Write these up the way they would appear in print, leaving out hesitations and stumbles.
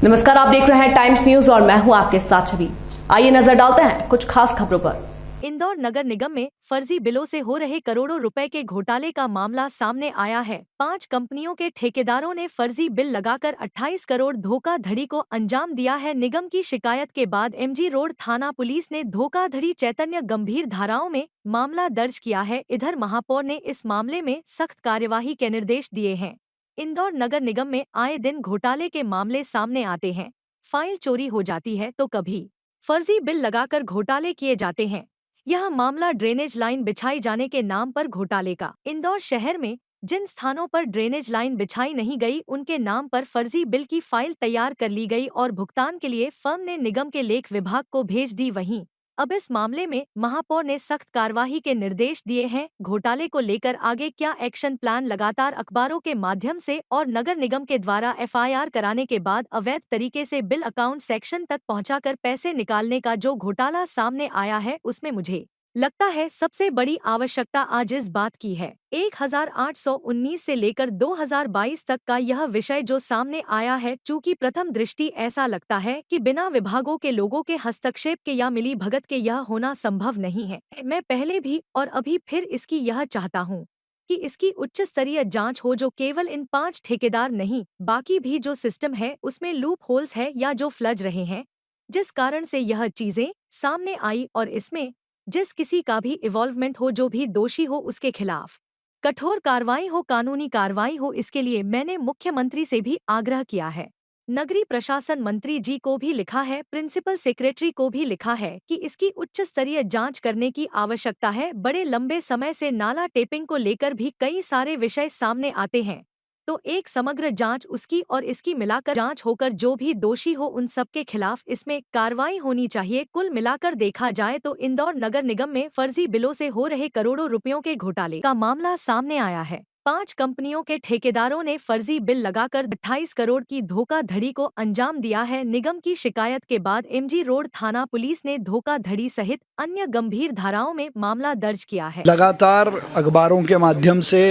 नमस्कार, आप देख रहे हैं टाइम्स न्यूज और मैं हूं आपके साथ छवि। आइए नजर डालते हैं कुछ खास खबरों पर। इंदौर नगर निगम में फर्जी बिलों से हो रहे करोड़ों रुपए के घोटाले का मामला सामने आया है। 5 कंपनियों के ठेकेदारों ने फर्जी बिल लगाकर 28 करोड़ धोखाधड़ी को अंजाम दिया है। निगम की शिकायत के बाद एमजी रोड थाना पुलिस ने धोखाधड़ी चैतन्य गंभीर धाराओं में मामला दर्ज किया है। इधर महापौर ने इस मामले में सख्त कार्यवाही के निर्देश दिए हैं। इंदौर नगर निगम में आए दिन घोटाले के मामले सामने आते हैं। फाइल चोरी हो जाती है तो कभी फर्जी बिल लगाकर घोटाले किए जाते हैं। यह मामला ड्रेनेज लाइन बिछाई जाने के नाम पर घोटाले का। इंदौर शहर में जिन स्थानों पर ड्रेनेज लाइन बिछाई नहीं गई उनके नाम पर फर्जी बिल की फाइल तैयार कर ली गई और भुगतान के लिए फर्म ने निगम के लेख विभाग को भेज दी। वहीं अब इस मामले में महापौर ने सख्त कार्रवाई के निर्देश दिए हैं। घोटाले को लेकर आगे क्या एक्शन प्लान, लगातार अखबारों के माध्यम से और नगर निगम के द्वारा एफआईआर कराने के बाद अवैध तरीके से बिल अकाउंट सेक्शन तक पहुंचाकर पैसे निकालने का जो घोटाला सामने आया है, उसमें मुझे लगता है सबसे बड़ी आवश्यकता आज इस बात की है। 1819 से लेकर 2022 तक का यह विषय जो सामने आया है, चूंकि प्रथम दृष्टि ऐसा लगता है कि बिना विभागों के लोगों के हस्तक्षेप के या मिली भगत के यह होना संभव नहीं है। मैं पहले भी और अभी फिर इसकी यह चाहता हूँ कि इसकी उच्च स्तरीय जांच हो, जो केवल इन 5 ठेकेदार नहीं, बाकी भी जो सिस्टम है उसमें लूप होल्स है या जो फ्लज रहे हैं, जिस कारण से यह चीजें सामने आई, और इसमें जिस किसी का भी इन्वॉल्वमेंट हो, जो भी दोषी हो, उसके खिलाफ कठोर कार्रवाई हो, कानूनी कार्रवाई हो। इसके लिए मैंने मुख्यमंत्री से भी आग्रह किया है। नगरीय प्रशासन मंत्री जी को भी लिखा है, प्रिंसिपल सेक्रेटरी को भी लिखा है कि इसकी उच्च स्तरीय जांच करने की आवश्यकता है। बड़े लंबे समय से नाला टेपिंग को लेकर भी कई सारे विषय सामने आते हैं, तो एक समग्र जांच उसकी और इसकी मिलाकर जांच होकर जो भी दोषी हो उन सब के खिलाफ इसमें कार्रवाई होनी चाहिए। कुल मिलाकर देखा जाए तो इंदौर नगर निगम में फर्जी बिलों से हो रहे करोड़ों रुपयों के घोटाले का मामला सामने आया है। 5 कंपनियों के ठेकेदारों ने फर्जी बिल लगाकर 28 करोड़ की धोखाधड़ी को अंजाम दिया है। निगम की शिकायत के बाद एमजी रोड थाना पुलिस ने धोखाधड़ी सहित अन्य गंभीर धाराओं में मामला दर्ज किया है। लगातार अखबारों के माध्यम से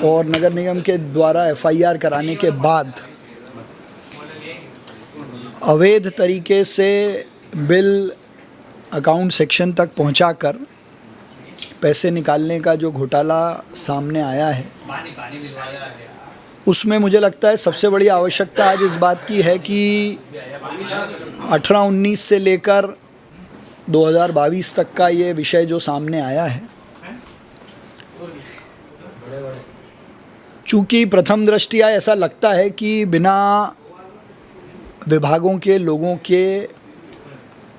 और नगर निगम के द्वारा एफआईआर कराने के बाद अवैध तरीके से बिल अकाउंट सेक्शन तक पहुंचाकर पैसे निकालने का जो घोटाला सामने आया है, उसमें मुझे लगता है सबसे बड़ी आवश्यकता आज इस बात की है कि 18-19 से लेकर 2022 तक का ये विषय जो सामने आया है, चूँकि प्रथम दृष्टिया ऐसा लगता है कि बिना विभागों के लोगों के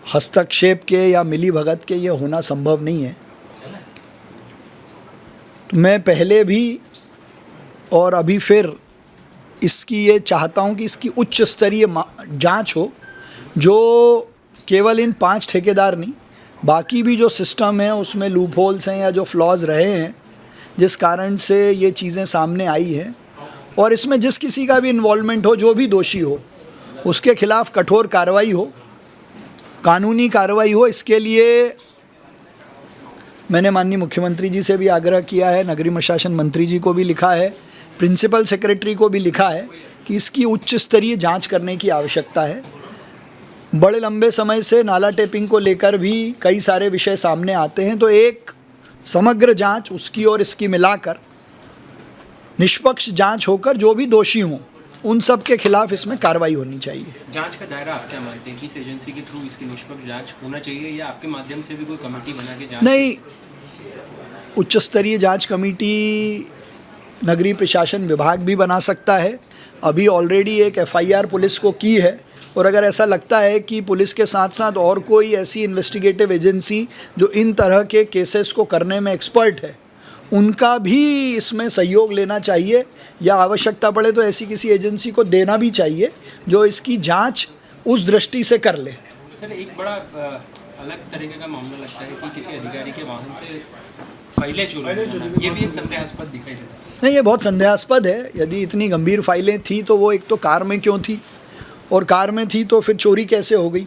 हस्तक्षेप के या मिली भगत के ये होना संभव नहीं है। तो मैं पहले भी और अभी फिर इसकी ये चाहता हूँ कि इसकी उच्च स्तरीय जांच हो, जो केवल इन 5 ठेकेदार नहीं, बाकी भी जो सिस्टम है उसमें लूप होल्स हैं या जो फ्लॉज रहे हैं, जिस कारण से ये चीज़ें सामने आई हैं, और इसमें जिस किसी का भी इन्वॉल्वमेंट हो, जो भी दोषी हो, उसके खिलाफ कठोर कार्रवाई हो, कानूनी कार्रवाई हो। इसके लिए मैंने माननीय मुख्यमंत्री जी से भी आग्रह किया है, नगरीय प्रशासन मंत्री जी को भी लिखा है, प्रिंसिपल सेक्रेटरी को भी लिखा है कि इसकी उच्च स्तरीय जांच करने की आवश्यकता है। बड़े लंबे समय से नाला टेपिंग को लेकर भी कई सारे विषय सामने आते हैं, तो एक समग्र जांच उसकी और इसकी मिलाकर निष्पक्ष जांच होकर जो भी दोषी हों उन सब के खिलाफ इसमें कार्रवाई होनी चाहिए। जांच का दायरा आप क्या मानते हैं कि इस एजेंसी के थ्रू इसकी निष्पक्ष जांच होना चाहिए, या आपके माध्यम से भी कोई कमेटी बना के जांच? नहीं, उच्च स्तरीय जांच कमेटी नगरीय प्रशासन विभाग भी बना सकता है। अभी ऑलरेडी एक एफआईआर पुलिस को की है, और अगर ऐसा लगता है कि पुलिस के साथ साथ और कोई ऐसी इन्वेस्टिगेटिव एजेंसी जो इन तरह के केसेस को करने में एक्सपर्ट है, उनका भी इसमें सहयोग लेना चाहिए, या आवश्यकता पड़े तो ऐसी किसी एजेंसी को देना भी चाहिए जो इसकी जांच उस दृष्टि से कर ले। सर, एक बड़ा अलग तरीके का मामला लगता है कि किसी अधिकारी के वाहन से फाइलें चोरी, ये भी एक संदेहास्पद दिखाई देता है। नहीं, ये बहुत संदेहास्पद है। यदि इतनी गंभीर फाइलें थी तो वो एक तो कार में क्यों थी, और कार में थी तो फिर चोरी कैसे हो गई?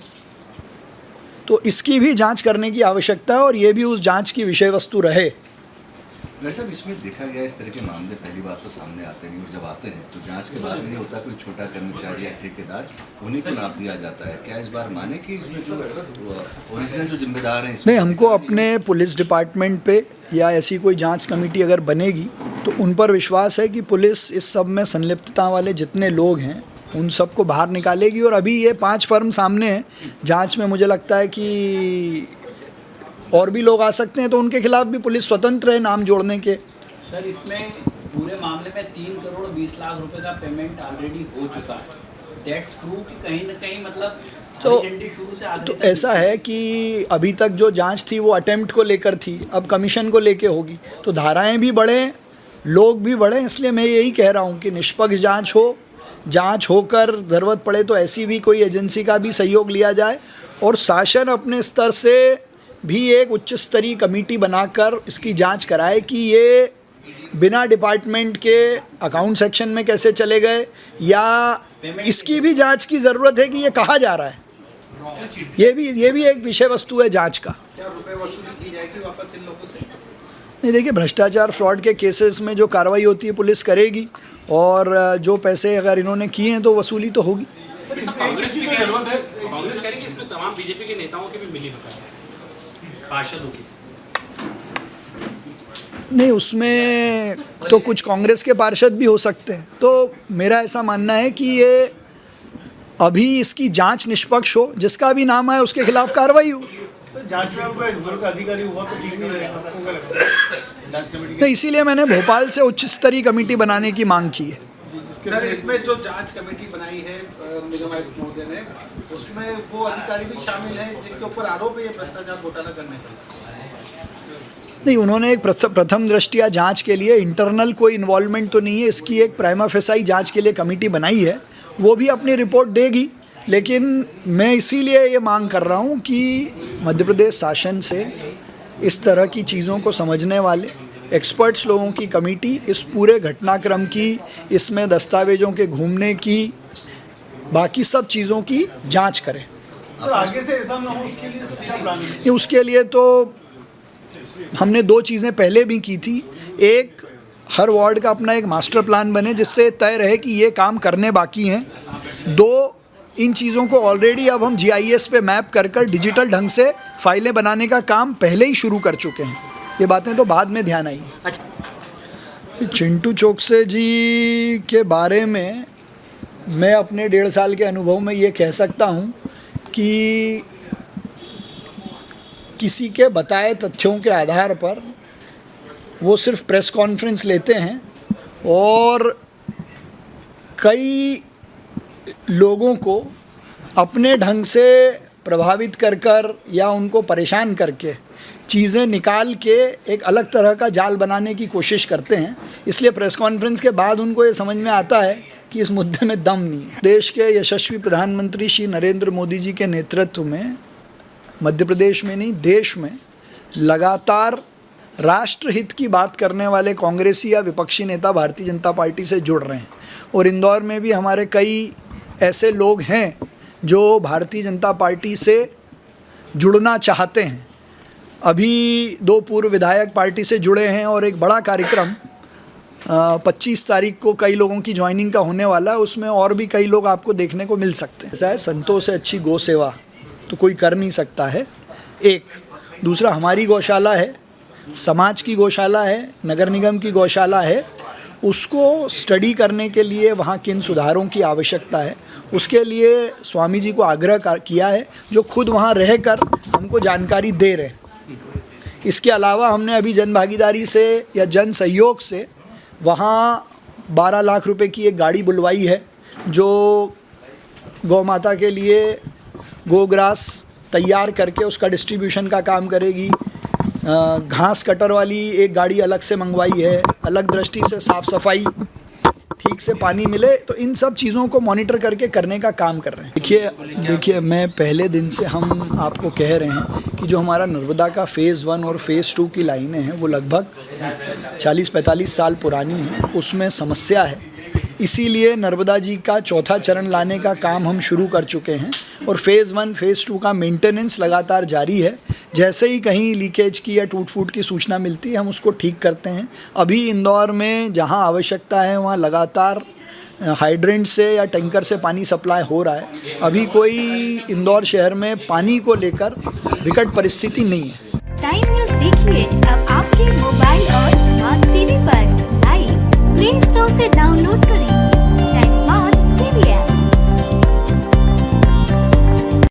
तो इसकी भी जांच करने की आवश्यकता है, और ये भी उस जांच की विषय वस्तु रहे। वैसे साहब इसमें देखा गया इस तरह के मामले पहली बार तो सामने आते नहीं, और जब आते हैं तो जांच के बाद नहीं होता, कोई छोटा कर्मचारी या ठेकेदार उन्हीं को नाप दिया जाता है। क्या इस बार माने कि इसमें जो ओरिजिनल जो जिम्मेदार हैं नहीं, हमको अपने पुलिस डिपार्टमेंट पे या ऐसी कोई जांच कमेटी अगर बनेगी तो उन पर विश्वास है कि पुलिस इस सब में संलिप्तता वाले जितने लोग हैं उन सबको बाहर निकालेगी। और अभी ये 5 फर्म सामने हैं जांच में, मुझे लगता है कि और भी लोग आ सकते हैं, तो उनके खिलाफ भी पुलिस स्वतंत्र है नाम जोड़ने के। सर, इसमें पूरे मामले में 3 करोड़ 20 लाख रुपए का पेमेंट ऑलरेडी हो चुका है। दैट्स प्रूव कि कहीं ना कहीं मतलब शुरू से आगे तो ऐसा है कि अभी तक जो जांच थी वो अटेम्प्ट को लेकर थी, अब कमीशन को लेके होगी, तो धाराएं भी बढ़े, लोग भी बढ़े। इसलिए मैं यही कह रहा हूँ कि निष्पक्ष जांच हो, जांच होकर ज़रूरत पड़े तो ऐसी भी कोई एजेंसी का भी सहयोग लिया जाए, और शासन अपने स्तर से भी एक उच्च स्तरीय कमेटी बनाकर इसकी जांच कराए कि ये बिना डिपार्टमेंट के अकाउंट सेक्शन में कैसे चले गए, या इसकी भी जांच की ज़रूरत है कि ये कहाँ जा रहा है। ये भी एक विषय वस्तु है जांच का। क्या रुपए वसूली की जाएगी वापस इन लोगों से? नहीं, देखिए, भ्रष्टाचार फ्रॉड के केसेस में जो कार्रवाई होती है पुलिस करेगी, और जो पैसे अगर इन्होंने किए हैं तो वसूली तो होगी। कांग्रेस करेगी इसमें तमाम बीजेपी के नेताओं की भी मिली भगत है, पार्षदों की। नहीं, उसमें तो कुछ कांग्रेस के पार्षद भी हो सकते हैं। तो मेरा ऐसा मानना है कि ये अभी इसकी जांच निष्पक्ष हो, जिसका भी नाम आए उसके खिलाफ कार्रवाई हो। जांच में आपका हिंदुओं का अधिकारी हुआ तो ठीक नहीं रहेगा, जांच कमेटी तो इसीलिए मैंने भोपाल से उच्च स्तरीय कमेटी बनाने की मांग की है। सर, इसमें जो जांच कमेटी बनाई है निगम आयुक्त महोदय ने, उसमें वो अधिकारी भी शामिल हैं जिनके ऊपर आरोप है ये भ्रष्टाचार घोटाला करने का। नहीं, उन्होंने एक प्रथम दृष्टिया जांच के लिए इंटरनल कोई इन्वॉल्वमेंट तो नहीं है, इसकी एक प्राइमा फेसाई जांच के लिए कमेटी बनाई है, वो भी अपनी रिपोर्ट देगी। लेकिन मैं इसीलिए ये मांग कर रहा हूँ कि मध्य प्रदेश शासन से इस तरह की चीज़ों को समझने वाले एक्सपर्ट्स लोगों की कमेटी इस पूरे घटनाक्रम की, इसमें दस्तावेजों के घूमने की, बाकी सब चीज़ों की जांच करें। सर, आगे से ऐसा ना हो उसके लिए तो क्या प्लान है? उसके लिए तो हमने 2 चीज़ें पहले भी की थी। एक, हर वार्ड का अपना एक मास्टर प्लान बने जिससे तय रहे कि ये काम करने बाकी हैं। 2, इन चीज़ों को ऑलरेडी अब हम GIS पे मैप कर डिजिटल ढंग से फाइलें बनाने का काम पहले ही शुरू कर चुके हैं। ये बातें तो बाद में ध्यान आई। चिंटू चोकसे जी के बारे में मैं अपने 1.5 साल के अनुभव में ये कह सकता हूँ कि किसी के बताए तथ्यों के आधार पर वो सिर्फ प्रेस कॉन्फ्रेंस लेते हैं और कई लोगों को अपने ढंग से प्रभावित कर या उनको परेशान करके चीज़ें निकाल के एक अलग तरह का जाल बनाने की कोशिश करते हैं। इसलिए प्रेस कॉन्फ्रेंस के बाद उनको ये समझ में आता है कि इस मुद्दे में दम नहीं है। देश के यशस्वी प्रधानमंत्री श्री नरेंद्र मोदी जी के नेतृत्व में मध्य प्रदेश में नहीं, देश में लगातार राष्ट्रहित की बात करने वाले कांग्रेसी या विपक्षी नेता भारतीय जनता पार्टी से जुड़ रहे हैं, और इंदौर में भी हमारे कई ऐसे लोग हैं जो भारतीय जनता पार्टी से जुड़ना चाहते हैं। अभी 2 पूर्व विधायक पार्टी से जुड़े हैं, और एक बड़ा कार्यक्रम 25 तारीख को कई लोगों की ज्वाइनिंग का होने वाला है, उसमें और भी कई लोग आपको देखने को मिल सकते हैं। ऐसा है, संतों से अच्छी गौ सेवा तो कोई कर नहीं सकता है। एक, दूसरा, हमारी गौशाला है, समाज की गौशाला है, नगर निगम की गौशाला है, उसको स्टडी करने के लिए वहाँ किन सुधारों की आवश्यकता है, उसके लिए स्वामी जी को आग्रह किया है, जो खुद वहाँ रहकर हमको जानकारी दे रहे हैं। इसके अलावा हमने अभी जन भागीदारी से या जन सहयोग से वहाँ 12 लाख रुपए की एक गाड़ी बुलवाई है, जो गौ माता के लिए गोग्रास तैयार करके उसका डिस्ट्रीब्यूशन का काम करेगी। घास कटर वाली एक गाड़ी अलग से मंगवाई है, अलग दृष्टि से साफ़ सफाई, ठीक से पानी मिले, तो इन सब चीज़ों को मॉनिटर करके करने का काम कर रहे हैं। देखिए, मैं पहले दिन से हम आपको कह रहे हैं कि जो हमारा नर्मदा का फ़ेज़ 1 और फ़ेज़ 2 की लाइनें हैं वो लगभग 40-45 साल पुरानी हैं, उसमें समस्या है। इसीलिए नर्मदा जी का चौथा चरण लाने का काम हम शुरू कर चुके हैं और फेज़ 1 फेज़ 2 का मेंटेनेंस लगातार जारी है। जैसे ही कहीं लीकेज की या टूट फूट की सूचना मिलती है हम उसको ठीक करते हैं। अभी इंदौर में जहां आवश्यकता है वहां लगातार हाइड्रेंट से या टैंकर से पानी सप्लाई हो रहा है। अभी कोई इंदौर शहर में पानी को लेकर विकट परिस्थिति नहीं है। टाइम न्यूज़ देखिए अब आपके मोबाइल और स्मार्ट टीवी पर लाइव प्ले स्टोर से डाउनलोड करें।